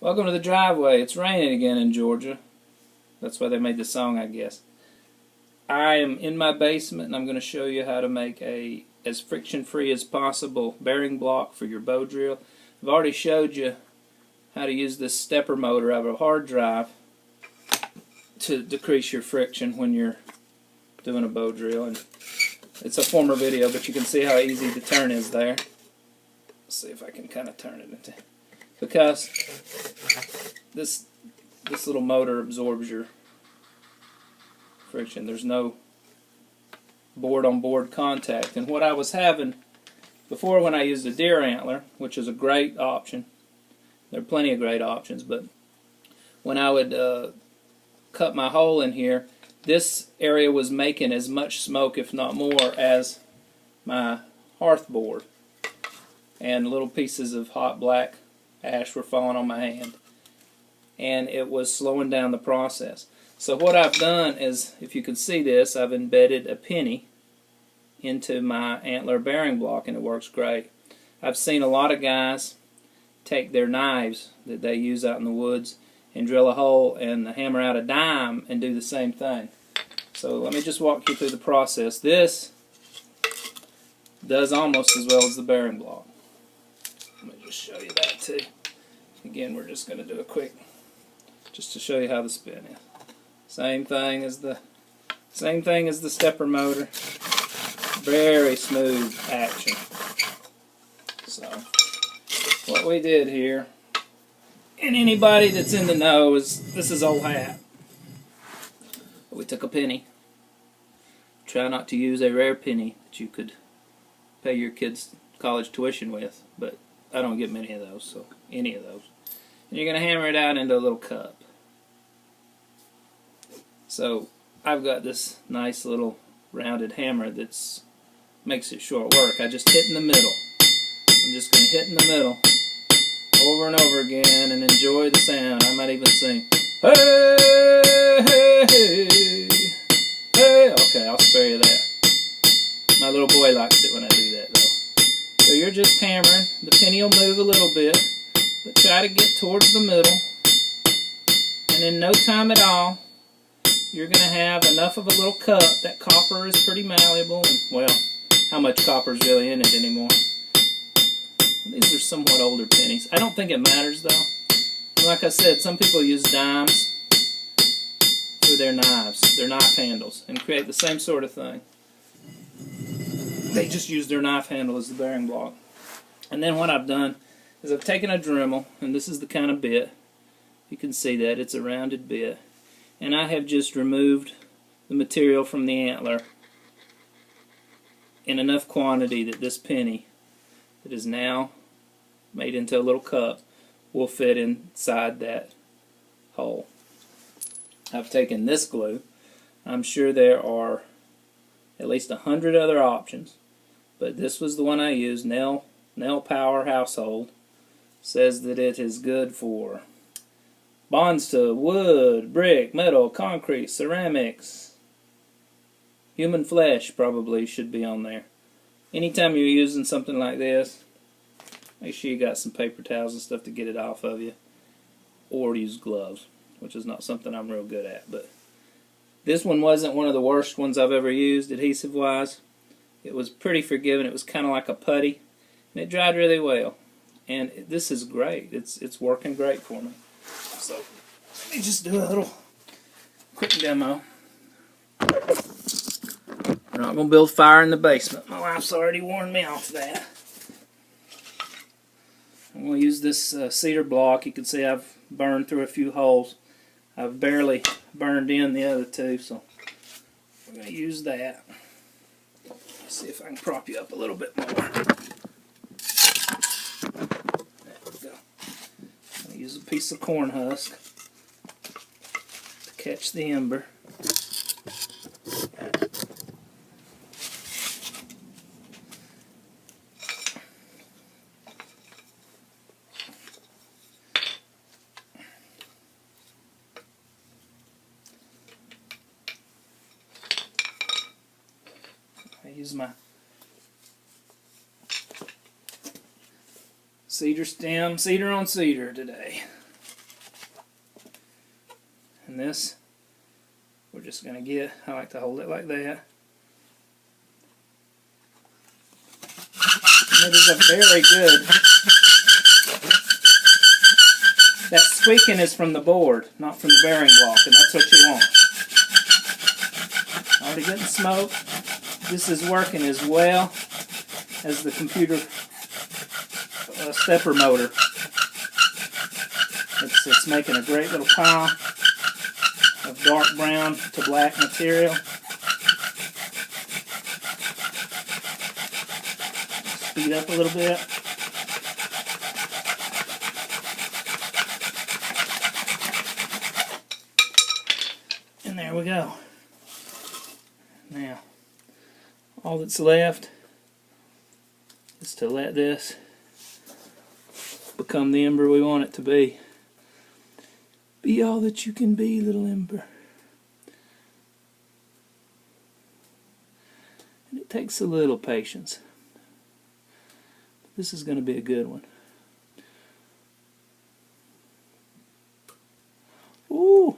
Welcome to the driveway. It's raining again in Georgia. That's why they made the song, I guess. I am in my basement and I'm going to show you how to make as friction-free as possible bearing block for your bow drill. I've already showed you how to use this stepper motor out of a hard drive to decrease your friction when you're doing a bow drill. And it's a former video, but you can see how easy the turn is there. Let's see if I can kind of turn it into... Because this little motor absorbs your friction. There's no board-on-board contact. And what I was having before when I used a deer antler, which is a great option, there are plenty of great options, but when I would cut my hole in here, this area was making as much smoke, if not more, as my hearth board. And little pieces of hot black ash were falling on my hand, and it was slowing down the process. So what I've done is, if you can see this, I've embedded a penny into my antler bearing block, and it works great. I've seen a lot of guys take their knives that they use out in the woods and drill a hole and hammer out a dime and do the same thing. So let me just walk you through the process. This does almost as well as the bearing block. Let me just show you that too. Again, we're just going to do a quick, just to show you how the spin is. Same thing as the stepper motor. Very smooth action. So, what we did here, and anybody that's in the know, is this is old hat. We took a penny. Try not to use a rare penny that you could pay your kids' college tuition with, but I don't get many of those, so any of those. And you're going to hammer it out into a little cup. So I've got this nice little rounded hammer that makes it short work. I just hit in the middle. I'm just going to hit in the middle over and over again and enjoy the sound. I might even sing, hey, hey, hey, hey. Okay, I'll spare you that. My little boy likes it when I do that, though. So you're just hammering. The penny will move a little bit, but try to get towards the middle. And in no time at all, you're going to have enough of a little cup. That copper is pretty malleable, and, well, how much copper is really in it anymore? These are somewhat older pennies. I don't think it matters, though. And like I said, some people use dimes for their knives, their knife handles, and create the same sort of thing. They just use their knife handle as the bearing block. And then what I've done is I've taken a Dremel, and this is the kind of bit. You can see that. It's a rounded bit. And I have just removed the material from the antler in enough quantity that this penny that is now made into a little cup will fit inside that hole. I've taken this glue. I'm sure there are at least 100 other options, but this was the one I used. Nail Power Household says that it is good for bonds to wood, brick, metal, concrete, ceramics. Human flesh probably should be on there. Anytime you're using something like this, make sure you got some paper towels and stuff to get it off of you, or use gloves, which is not something I'm real good at. But this one wasn't one of the worst ones I've ever used adhesive-wise. It was pretty forgiving. It was kind of like a putty, and it dried really well. And this is great. It's working great for me. So let me just do a little quick demo. We're not going to build fire in the basement. My wife's already warned me off that. I'm going to use this cedar block. You can see I've burned through a few holes. I've barely burned in the other two, so we're going to use that. Let's see if I can prop you up a little bit more. There we go. I'm going to use a piece of corn husk to catch the ember. I use my cedar stem, cedar on cedar today. And this, we're just going to get, I like to hold it like that. And it is a very good, that squeaking is from the board, not from the bearing block, and that's what you want. Already getting smoke. This is working as well as the computer stepper motor. It's making a great little pile of dark brown to black material. Speed up a little bit. And there we go. Now, all that's left is to let this become the ember we want it to be. Be all that you can be, little ember. And it takes a little patience. This is going to be a good one. Ooh!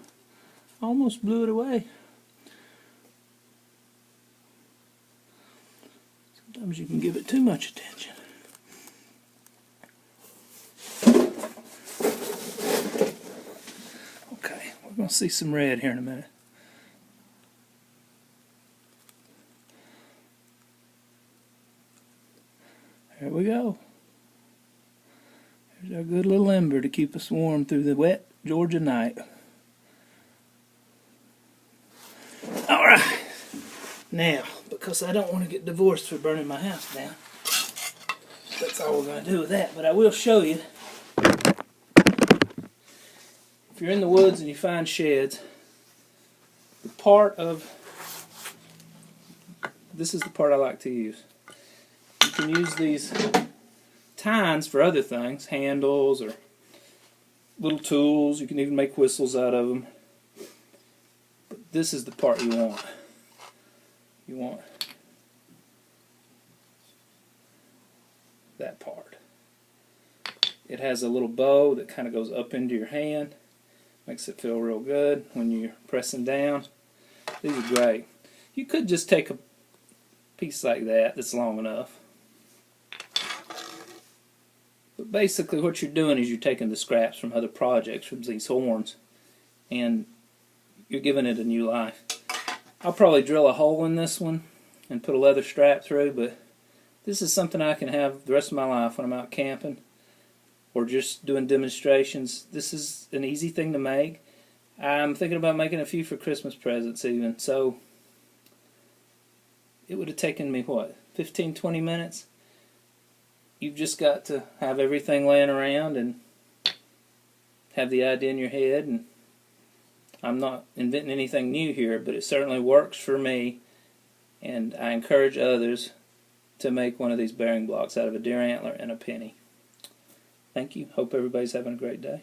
Almost blew it away. Sometimes you can give it too much attention. Okay, we're going to see some red here in a minute. There we go. There's our good little ember to keep us warm through the wet Georgia night. Alright, now, because I don't want to get divorced for burning my house down, that's all we're going to do with that. But I will show you, if you're in the woods and you find sheds, the part of, this is the part I like to use. You can use these tines for other things, handles or little tools. You can even make whistles out of them. But this is the part you want. You want that part. It has a little bow that kind of goes up into your hand. Makes it feel real good when you're pressing down. These are great. You could just take a piece like that that's long enough. But basically what you're doing is you're taking the scraps from other projects, from these horns, and you're giving it a new life. I'll probably drill a hole in this one and put a leather strap through, but this is something I can have the rest of my life when I'm out camping or just doing demonstrations. This is an easy thing to make. I'm thinking about making a few for Christmas presents even, so it would have taken me, what, 15-20 minutes? You've just got to have everything laying around and have the idea in your head. And I'm not inventing anything new here, but it certainly works for me, and I encourage others to make one of these bearing blocks out of a deer antler and a penny. Thank you. Hope everybody's having a great day.